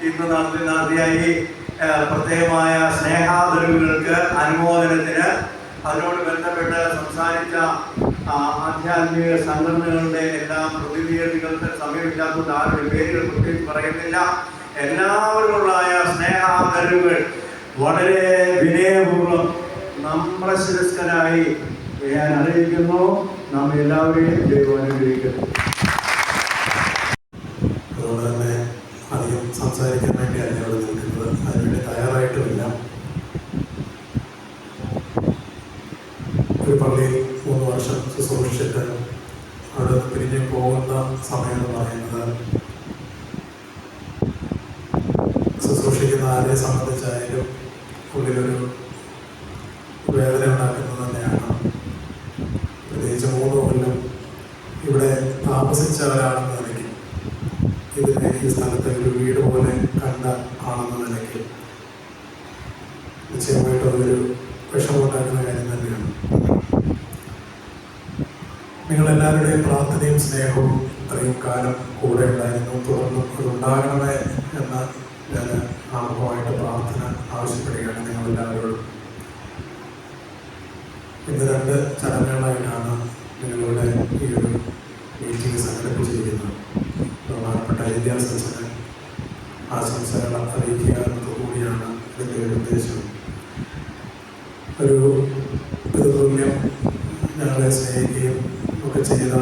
ഇന്ന് നടത്തിയായി പ്രത്യേകമായ സ്നേഹാദരവുകൾക്ക് അനുമോദനത്തിന് അതിനോട് ബന്ധപ്പെട്ട് സംസാരിച്ച ആധ്യാത്മിക സംഘടനകളുടെ എല്ലാം പ്രതിനിധികൾക്ക് സമയമില്ലാത്തതുകൊണ്ട് ആരുടെ പേരുകൾ പ്രത്യേകിച്ച് പറയുന്നില്ല. എല്ലാവരുമുള്ളായ സ്നേഹാദരവുകൾ വളരെ വിനയപൂർവ്വം നമ്രശിരസ്കരായി ഞാൻ അറിയിക്കുന്നു. നാം എല്ലാവരെയും ദൈവം അനുഗ്രഹിക്കുന്നു. അതുകൊണ്ട് തന്നെ അധികം സംസാരിക്കാൻ വേണ്ടിയാണ് ഇവിടെ നിൽക്കുന്നത്. അതിനുവേണ്ടി തയ്യാറായിട്ടുമില്ല. ഒരു പള്ളിയിൽ 3 വർഷം ശുശ്രൂഷിച്ചിട്ട് അവിടെ പിരിഞ്ഞ് പോകുന്ന സമയം എന്ന് പറയുന്നത് ശുശ്രൂഷിക്കുന്ന ആരെ സംബന്ധിച്ചായാലും ഉള്ളിലൊരു വേദന ഉണ്ടാക്കുന്നത് തന്നെയാണ്. പ്രത്യേകിച്ച് 3 കൊല്ലം ഇവിടെ താമസിച്ചവരാണെന്ന് നിലയ്ക്ക്, ഇതിനെ ഈ സ്ഥലത്തെ ഒരു വീട് പോലെ കണ്ട ആണെന്ന നിലയ്ക്ക് നിശ്ചയമായിട്ടും അതൊരു വിഷമമുണ്ടാക്കുന്ന കാര്യം തന്നെയാണ്. നിങ്ങളെല്ലാവരുടെയും പ്രാർത്ഥനയും സ്നേഹവും ഇത്രയും കാലം കൂടെ ഉണ്ടായിരുന്നു. തുടർന്നും അതുണ്ടാകണമേ എന്ന ഞാൻ ആമുഖമായിട്ട് പ്രാർത്ഥന ആവശ്യപ്പെടുകയാണ് നിങ്ങളെല്ലാവരോടും. ഇന്ന് 2 ചടങ്ങുകളായിട്ടാണ് നിങ്ങളുടെ ഈ ഒരു മീറ്റിംഗ് സംഘടിപ്പിച്ചിരിക്കുന്നത്. ബഹുമാനപ്പെട്ട വിദ്യാസംഘടന ആശംസകൾ അറിയിക്കുക എന്നതുകൂടിയാണ് ഇതിൻ്റെ ഒരു ഉദ്ദേശം. ഒരു പിതൃതുല്യം ഞങ്ങളെ സ്നേഹിക്കുകയും ഒക്കെ ചെയ്ത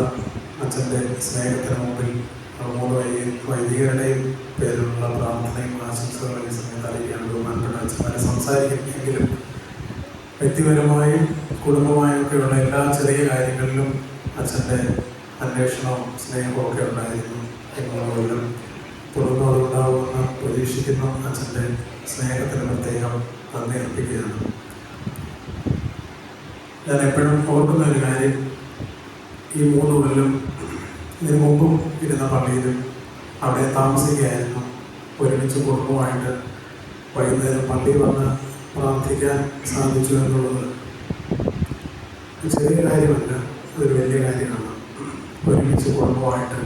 അച്ഛൻ്റെ സ്നേഹത്തിന് മുമ്പിൽ 3 വൈദികരുടെയും പേരിലുള്ള പ്രാർത്ഥനയും ആശംസകളും ഈ സമയത്ത് അറിയിക്കുകയാണ്. ബഹുമാനപ്പെട്ട അച്ഛന്മാരെ സംസാരിക്കുമെങ്കിലും വ്യക്തിപരമായും കുടുംബമായും ഒക്കെയുള്ള എല്ലാ ചെറിയ കാര്യങ്ങളിലും അച്ഛൻ്റെ അന്വേഷണവും സ്നേഹവും ഒക്കെ ഉണ്ടായിരുന്നു എന്നുള്ളതിലും തുടർന്നും അതുണ്ടാവുമെന്ന് പ്രതീക്ഷിക്കുന്ന അച്ഛൻ്റെ സ്നേഹത്തിന് പ്രത്യേകം നന്ദി അർപ്പിക്കുകയാണ്. ഞാൻ എപ്പോഴും ഓർക്കുന്ന ഒരു കാര്യം, ഈ 3 കൊല്ലം ഇതിനു മുമ്പും ഇരുന്ന പള്ളിയിലും അവിടെ താമസിക്കുകയായിരുന്നു. ഒരുമിച്ച് കുടുംബമായിട്ട് വൈകുന്നേരം പള്ളിയിൽ വന്ന് പ്രാർത്ഥിക്കാൻ സാധിച്ചു എന്നുള്ളത് ചെറിയ കാര്യമല്ല, അതൊരു വലിയ കാര്യമാണ്. ഒരുമിച്ച് കുടുംബമായിട്ട്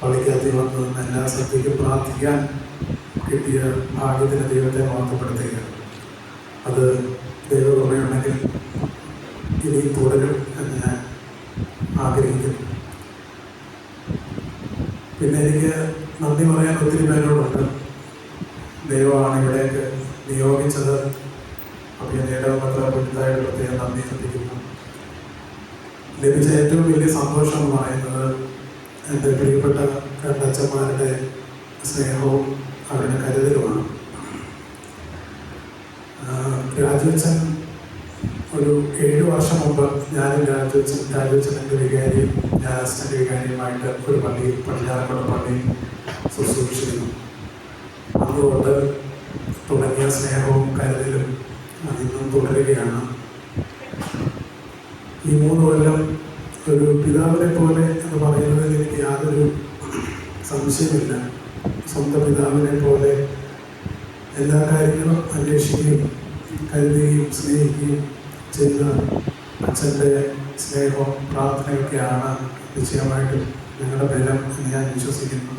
പള്ളിക്കകത്ത് വന്ന് എല്ലാ സദ്യക്കും പ്രാർത്ഥിക്കാൻ കിട്ടിയ ഭാഗ്യത്തിന് ദൈവത്തെ മഹത്വപ്പെടുത്തുകയാണ്. അത് ദൈവകൃപയുണ്ടെങ്കിൽ ഇനി തുടരും എന്ന് ഞാൻ ആഗ്രഹിക്കുന്നു. പിന്നെ എനിക്ക് നന്ദി പറയാൻ ഒത്തിരി പേരോടുണ്ട്. ദൈവമാണ് ഇവിടേക്ക് നിയോഗിച്ചത്. അപ്പോൾ ഞാൻ ഇടവമത്രതായിട്ട് പ്രത്യേകം നന്ദി അർപ്പിക്കുന്നു. ലഭിച്ച ഏറ്റവും വലിയ സന്തോഷം എന്ന് പറയുന്നത് എൻ്റെ പ്രിയപ്പെട്ട 2 അച്ഛന്മാരുടെ സ്നേഹവും അവരുടെ കരുതലുമാണ്. രാജുവച്ചൻ ഒരു 7 വർഷം മുമ്പ് ഞാനും രാജുവച്ചൻ്റെ വികാരിയും ഞാൻ അസിസ്റ്റൻ്റ് വികാരിയുമായിട്ട് ഒരു പള്ളിയിൽ പടിഞ്ഞാറക്കുളം പള്ളിയിൽ ശുശ്രൂഷിച്ചിരുന്നു. അതുകൊണ്ട് തുടങ്ങിയ സ്നേഹവും കരുതലും അതിന്നും തുടരുകയാണ്. ഈ 3 കൊല്ലം ഒരു ഒരു പിതാവിനെ പോലെ എന്ന് പറയുന്നതിൽ എനിക്ക് യാതൊരു സംശയമില്ല. സ്വന്തം പിതാവിനെ പോലെ എല്ലാ കാര്യങ്ങളും അന്വേഷിക്കുകയും കരുതുകയും സ്നേഹിക്കുകയും ചെയ്യുന്ന അച്ഛൻ്റെ സ്നേഹവും പ്രാർത്ഥനയൊക്കെയാണ് നിശ്ചയമായിട്ടും ഞങ്ങളുടെ ബലം എന്ന് ഞാൻ വിശ്വസിക്കുന്നു.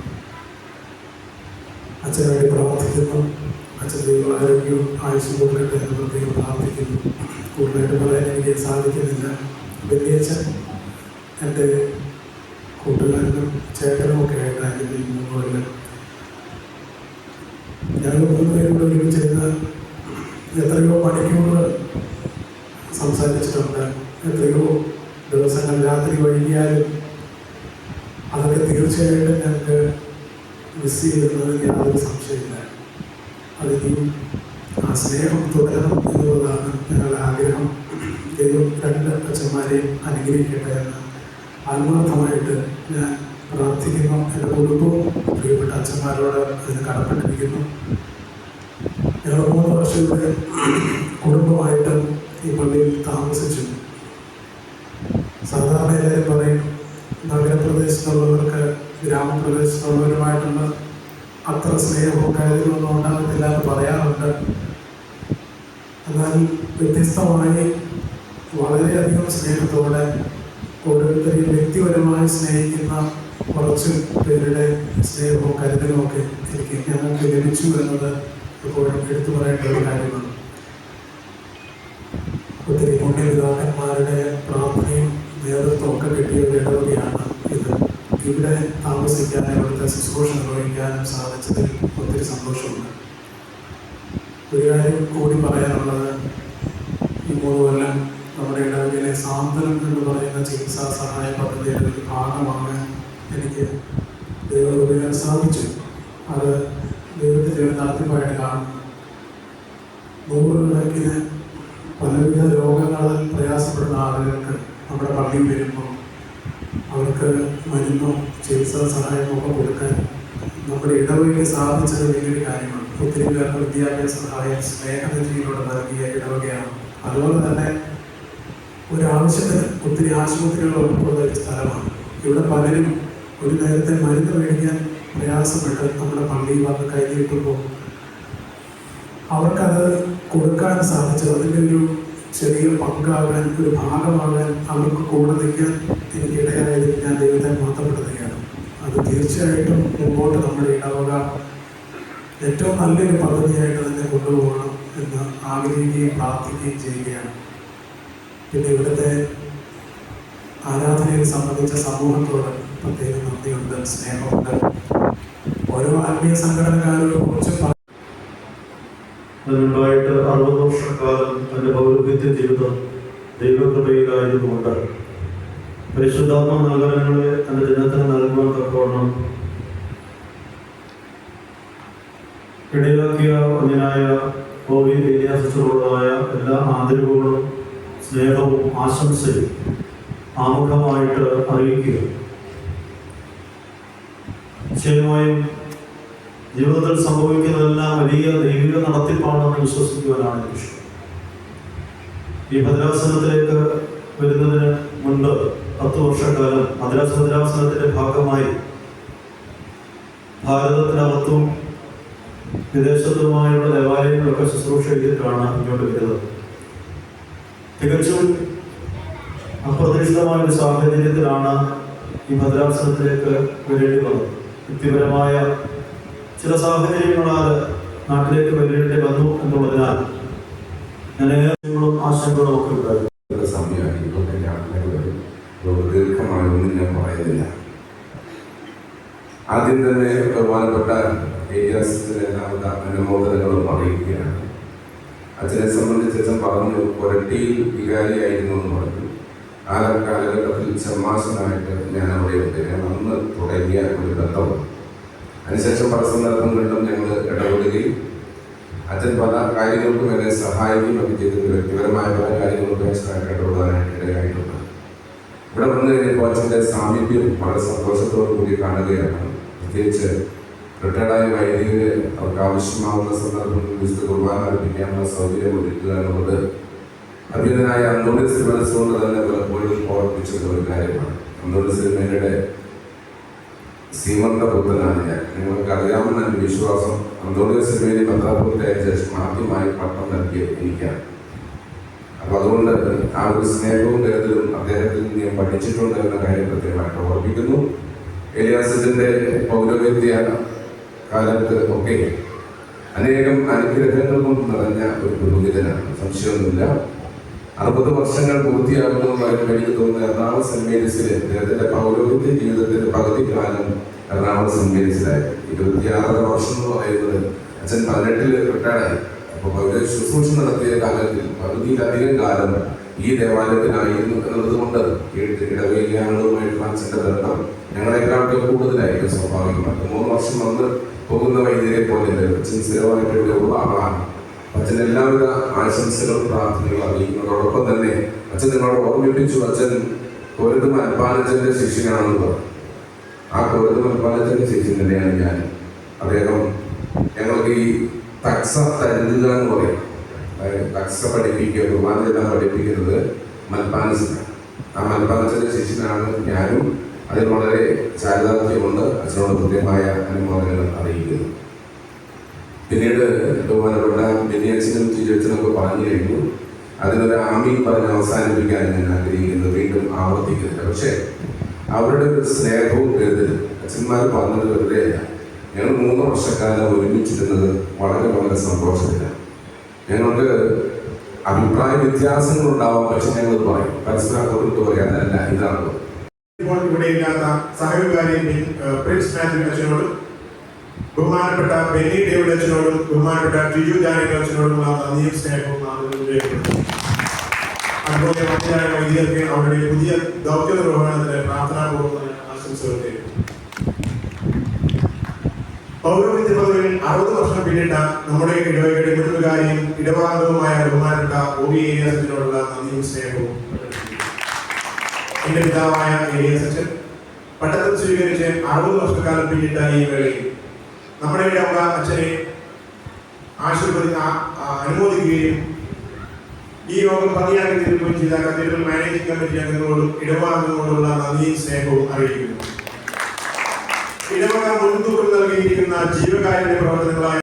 അച്ഛന് വേണ്ടി പ്രാർത്ഥിക്കുന്നു. അച്ഛൻ ദൈവം ആരോഗ്യവും ആയുസ്സും കൊടുക്കട്ടെ എന്ന് പ്രത്യേകം പ്രാർത്ഥിക്കുന്നു. കൂടുതലായിട്ട് പറയാൻ എനിക്ക് സാധിക്കുന്നില്ല. വലിയച്ഛൻ എൻ്റെ കൂട്ടുകാരനും ചേട്ടനും ഒക്കെ ആയിട്ടായിരുന്നു ഈ 3 കൊല്ലം. ഞങ്ങൾ 3 പേരും കൂടെ ഒരുമിച്ചിരുന്ന് എത്രയോ മണിക്കൂറുകൾ സംസാരിച്ചിട്ടുണ്ട്. എത്രയോ ദിവസങ്ങൾ രാത്രി വൈകിയാലും അതൊക്കെ തീർച്ചയായിട്ടും ഞങ്ങൾക്ക് മിസ് ചെയ്യുന്നതിന് യാതൊരു സംശയമില്ല. അതിനും ആ സ്നേഹം തുടരണം എന്നുള്ളതാണ് ഞങ്ങളുടെ ആഗ്രഹം. ദൈവം 2 അച്ഛന്മാരെയും അനുഗ്രഹിക്കട്ടെ എന്ന് ആത്മാർത്ഥമായിട്ട് ഞാൻ പ്രാർത്ഥിക്കുന്നു. എൻ്റെ കുടുംബവും പ്രിയപ്പെട്ട അച്ഛന്മാരോട് അതിന് കടപ്പെട്ടിരിക്കുന്നു. ഞങ്ങൾ 3 വർഷം ഇവിടെ കുടുംബമായിട്ട് ഈ പള്ളിയിൽ താമസിച്ചു. സാധാരണ എല്ലാവരും പറയും നഗരപ്രദേശത്തുള്ളവർക്ക് ഗ്രാമപ്രദേശത്തുള്ളവരുമായിട്ടുള്ള അത്ര സ്നേഹവും കാര്യങ്ങളൊന്നും ഉണ്ടാകത്തില്ല എന്ന് പറയാറുണ്ട്. എന്നാൽ വ്യത്യസ്തമായി വളരെയധികം സ്നേഹത്തോടെ ഓരോരുത്തരെയും വ്യക്തിപരമായി സ്നേഹിക്കുന്ന കുറച്ച് പേരുടെ സ്നേഹവും കരുതലും ഒക്കെ ഞങ്ങൾക്ക് ലഭിച്ചു എന്നത് ഇപ്പോഴും എടുത്തു പറയേണ്ട ഒരു കാര്യമാണ്. ഒത്തിരി പുണ്യപിതാക്കന്മാരുടെ പ്രാർത്ഥനയും നേതൃത്വം ഒക്കെ കിട്ടിയ ഒരു ഇടവകയാണ് ഇത്. ഇവിടെ താമസിക്കാനും ഇവിടുത്തെ ശുശ്രൂഷ നിർവഹിക്കാനും സാധിച്ചതിൽ ഒത്തിരി സന്തോഷമുണ്ട്. ഒരു കാര്യം കൂടി പറയാനുള്ളത്, ഈ 3 കൊല്ലം നമ്മുടെ ഇടവകയിലെ സാന്ത്വനം എന്ന് പറയുന്ന ചികിത്സാ സഹായ പദ്ധതിയുടെ ഒരു ഭാഗമാണ് എനിക്ക് ദൈവം ഉപയോഗിക്കാൻ സാധിച്ചു. അത് ദൈവത്തിൻ്റെ ഒരു നടത്തിപ്പായിട്ട് കാണും. 100 കണക്കിന് പലവിധ രോഗങ്ങളിൽ പ്രയാസപ്പെടുന്ന ആളുകൾക്ക് നമ്മുടെ പള്ളിയിൽ വരുമ്പോൾ അവർക്ക് മരുന്നും ചികിത്സാ സഹായമോ ഒക്കെ കൊടുക്കാൻ നമ്മുടെ ഇടവകയ്ക്ക് സാധിച്ചത് വലിയൊരു കാര്യമാണ്. ഒത്തിരി പേർക്ക് വിദ്യാഭ്യാസ സഹായം സ്നേഹനിധിയിലൂടെ നൽകിയ ഇടവകയാണ്. അതുപോലെ തന്നെ ഒരാവശ്യത്തിന് ഒത്തിരി ആശുപത്രികൾ ഉൾപ്പെടുന്ന ഒരു സ്ഥലമാണ്. ഇവിടെ പലരും ഒരു നേരത്തെ മരുന്ന് മേടിക്കാൻ പ്രയാസപ്പെട്ട് നമ്മുടെ പള്ളിയിൽ വന്ന് കൈനീട്ടുമ്പോൾ അവർക്കത് കൊടുക്കാൻ സാധിച്ചത് അതിൻ്റെ ഒരു ചെറിയ പങ്കാകാൻ, ഒരു ഭാഗമാകാൻ, അവർക്ക് കൂടെ നിൽക്കാൻ എനിക്കിടയായതിൽ ഞാൻ ദൈവത്തെ മഹത്വപ്പെടുത്തുകയാണ്. അത് തീർച്ചയായിട്ടും മുമ്പോട്ട് നമ്മുടെ ഇടവക ഏറ്റവും നല്ലൊരു പദ്ധതിയായിട്ട് തന്നെ കൊണ്ടുപോകണം എന്ന് ആഗ്രഹിക്കുകയും പ്രാർത്ഥിക്കുകയും ചെയ്യുകയാണ്. പിന്നെ ഇവിടുത്തെ ആരാധനയെ സംബന്ധിച്ച സമൂഹത്തോട് പ്രത്യേകം നന്ദിയുണ്ട്, സ്നേഹമുണ്ട്. ഓരോ ആത്മീയ സംഘടനക്കാരോട് കുറിച്ച് അതിനുണ്ടായിട്ട് 60 വർഷക്കാലം എൻ്റെ പൗരോഹിത്യ ജീവിതം ദൈവകൃപയിലായതുകൊണ്ട് പരിശുദ്ധാത്മ നഗരങ്ങളെ എൻ്റെ ജനത്തിന് നൽകുവാൻ തക്കവണ്ണം ഇടയാക്കിയ അന്യനായ വിന്യാസത്തോടുള്ളതായ എല്ലാ ആദരവുകളും സ്നേഹവും ആശംസയും ആമുഖമായിട്ട് അറിയിക്കുക. നിശ്ചയമായും ജീവിതത്തിൽ സംഭവിക്കുന്നതെല്ലാം വലിയ ദൈവിക നടത്തിപ്പാണെന്ന് വിശ്വസിക്കുവാനാണ് എനിക്ക് ഇഷ്ടം. ഈ ഭദ്രാസനത്തിലേക്ക് വരുന്നതിന് മുൻപ് 10 വർഷക്കാലം മദ്രാസ് ഭദ്രാസനത്തിന്റെ ഭാഗമായി ഭാരതത്തിനകത്തും വിദേശത്തുമായുള്ള ദേവാലയങ്ങളൊക്കെ ശുശ്രൂഷ ചെയ്തിട്ടാണ് ഇങ്ങോട്ട് വരുന്നത്. തികച്ചും അപ്രതീക്ഷിതമായ ഒരു സാഹചര്യത്തിലാണ് ഈ ഭദ്രാസനത്തിലേക്ക് വരേണ്ടി വന്നത്. വ്യക്തിപരമായ ചില സാഹചര്യങ്ങളാൽ നാട്ടിലേക്ക് വരേണ്ടി വന്നു എന്നുള്ളതിനാൽ ഞാൻ ആശങ്കകളും ഒക്കെ ഉണ്ടായിരുന്നു. സമയമായിട്ട് ദീർഘമായൊന്നും ഞാൻ പറയുന്നില്ല. ആദ്യം തന്നെ ബഹുമാനപ്പെട്ട ഏരിയാസിന്റെ അനുമോദനങ്ങളും അറിയിക്കുകയാണ്. അച്ഛനെ സംബന്ധിച്ച് അച്ഛൻ പറഞ്ഞു കൊരട്ടിയിൽ വികാരിയായിരുന്നു എന്ന് പറഞ്ഞു. ആ കാലഘട്ടത്തിൽ ഷമ്മാസനായിട്ട് ഞാൻ അവിടെ ഉണ്ട്. ഞാൻ അന്ന് തുടങ്ങിയ ഒരു ബന്ധമാണ്. അതിനുശേഷം പല സന്ദർഭങ്ങളിലും ഞങ്ങൾ ഇടപെടുകയും അച്ഛൻ പല കാര്യങ്ങൾക്കും എന്നെ സഹായിക്കുകയും ഒക്കെ ചെയ്തിട്ടുണ്ട്. വ്യക്തിപരമായ പല കാര്യങ്ങൾക്കും ഇടപെടാനായിട്ട് ഇടയായിട്ടുണ്ട്. ഇവിടെ വന്നു കഴിഞ്ഞപ്പോൾ അച്ഛൻ്റെ സാമീപ്യം വളരെ സന്തോഷത്തോടു കൂടി കാണുകയാണ്. പ്രത്യേകിച്ച് റിട്ടയർഡായ വൈദികര് അവർക്ക് ആവശ്യമാവുന്ന സന്ദർഭങ്ങളിൽ വിശുദ്ധ കുർബാന അർപ്പിക്കാനുള്ള സൗകര്യം ഒരുക്കുക എന്നുള്ളത് അഭിനനായ അന്തോണിസ് മനസ്സുകൊണ്ട് തന്നെ പലപ്പോഴും ഓർപ്പിച്ചത് ഒരു കാര്യമാണ്. അന്തോണിസ് സിനിമയുടെ സീമന്ത പുത്രനാണ് ഞാൻ. നിങ്ങൾക്ക് അറിയാമെന്ന എൻ്റെ വിശ്വാസം. അന്തോണിസ് സിനിമയിൽ പത്രാപൂർത്തിയായ ശേഷം ആദ്യമായി പട്ടം നൽകിയ എനിക്കാണ്. അപ്പൊ അതുകൊണ്ട് ആ ഒരു സ്നേഹവും കരുതലും അദ്ദേഹത്തിൽ നിന്ന് ഞാൻ പഠിച്ചിട്ടുണ്ട് എന്ന കാര്യം പ്രത്യേകമായിട്ട് ഓർമ്മിക്കുന്നു. എലിയാസത്തിന്റെ പൗരോഹിത്യ കാലത്ത് ഒക്കെ അനേകം അനുഗ്രഹങ്ങൾ കൊണ്ട് നിറഞ്ഞ ഒരു പുരോഹിതനാണ്, സംശയമൊന്നുമില്ല. 60 വർഷങ്ങൾ പൂർത്തിയാകുന്നതുമായിട്ട് എനിക്ക് തോന്നുന്ന എറണാകുളം സെന്റ് മേരീസിലെ അദ്ദേഹത്തിന്റെ പൗരോഹിത്യ ജീവിതത്തിന്റെ പകുതി കാലം എറണാകുളം സെന്റ് മേരീസിലായിരുന്നു. 26 വർഷം എന്ന് പറയുന്നത് അച്ഛൻ 18 റിട്ടയർഡായി. അപ്പോൾ ശുശ്രൂഷ നടത്തിയ കാലത്തിൽ പകുതിയിലധികം കാലം ഈ ദേവാലയത്തിലായിരുന്നു എന്നുള്ളത് കൊണ്ട് ഇടവേലിയാളുകളുമായിട്ടുള്ള അച്ഛൻ്റെ ബന്ധം ഞങ്ങളെക്കാളൊക്കെ കൂടുതലായിരുന്നു സ്വാഭാവികമായിട്ട്. 3 വർഷം വന്ന് പോകുന്ന വൈദ്യരെ പോലെ അച്ഛൻ സ്ഥിരമായിട്ട് ഇവിടെ ഉള്ള ആളാണ്. അച്ഛൻ എല്ലാവിധ ആശംസകളും പ്രാർത്ഥനകളും അറിയിക്കുന്നതോടൊപ്പം തന്നെ അച്ഛൻ നിങ്ങളോട് ഓർമ്മിപ്പിച്ചു, അച്ഛൻ കോരത്ത് മൽപ്പാലച്ചൻ്റെ ശിഷ്യനാണെന്ന് പറഞ്ഞു. ആ കോരത്ത് മൽപ്പാലച്ചൻ്റെ ശിഷ്യൻ തന്നെയാണ് ഞാൻ. അദ്ദേഹം ഞങ്ങൾക്ക് ഈ തക്സ തരുക എന്ന് പറയും. തക്സ പഠിപ്പിക്കുക, കുർബാനയെല്ലാം പഠിപ്പിക്കുന്നത് മൽപ്പാലച്ചനാണ്. ആ മൽപ്പാലച്ചൻ്റെ ശിഷ്യനാണ് ഞാനും. അതിൽ വളരെ ചാരിതാർത്ഥ്യമുണ്ട്. അച്ഛനോട് കൃത്യമായ അനുമോദനങ്ങൾ അറിയിക്കുന്നു. പിന്നീട് ബഹുമാനപ്പെട്ട ബെന്നിയച്ഛനും ചിരിയച്ഛനൊക്കെ പറഞ്ഞു കഴിഞ്ഞു. അതിനൊരു ആമീൻ പറഞ്ഞ് അവസാനിപ്പിക്കാൻ ഞാൻ ആഗ്രഹിക്കുന്നത്, വീണ്ടും ആവർത്തിക്കുന്നില്ല. പക്ഷേ അവരുടെ ഒരു സ്നേഹവും കരുതലും അച്ഛന്മാർ പറഞ്ഞത് വെറുതെയല്ല. ഞങ്ങൾ 3 വർഷക്കാലം ഒരുമിച്ചിരുന്നത് വളരെ വളരെ സന്തോഷത്തിലാണ്. ഞങ്ങൾക്ക് അഭിപ്രായ വ്യത്യാസങ്ങൾ ഉണ്ടാവാം, പക്ഷെ ഞങ്ങൾ പറയും, പരസ്പരം കൊടുത്ത് പറയാനല്ല, ഇതാണ്. ഇപ്പോൾ ഇവിടെ ഇല്ലാത്ത സഹകാരി പ്രിൻസ് മാത്യു അച്ഛനോടും ബഹുമാനപ്പെട്ട ബെന്നി ഡേവിഡ് അച്ഛനോടും ബഹുമാനപ്പെട്ട ജിജു ജാനകി അച്ഛനോടുമുള്ള നന്ദിയും സ്നേഹവും അതുപോലെ മറ്റായ വൈദികർക്ക് അവരുടെ പുതിയ ദൗത്യ നിർവഹണത്തിന് പ്രാർത്ഥനാപൂർവ്വം ആശംസകൾ നേരുന്നു. പൗരോഹിത്യ പദവിയിൽ 60 വർഷം പിന്നിട്ട നമ്മുടെ ഇടവകയുടെ മുഴുവകാരിയും ഇടവാംഗവുമായ ബഹുമാനപ്പെട്ട OB ഏലിയാസിനോടുള്ള നന്ദിയും സ്നേഹവും. എന്റെ പിതാവായ ഏലിയാസച്ചൻ പട്ടത്തിൽ സ്വീകരിച്ച് 60 വർഷക്കാലം പിന്നിട്ട ഈ വേളയിൽ നമ്മുടെ ഇടവക അച്ഛനെ അനുമോദിക്കുകയും ഈ യോഗം പതിയാക്കി തീരുകയും ചെയ്ത കത്തീഡ്രൽ മാനേജിംഗ് കമ്മിറ്റി അംഗങ്ങളോടും ഇടവകാംഗങ്ങളോടുള്ള നന്ദിയും സ്നേഹവും അറിയിക്കുന്നു. ഇടവക മുൻതൂക്കം നൽകിയിരിക്കുന്ന ജീവകാരുണ്യ പ്രവർത്തനങ്ങളായ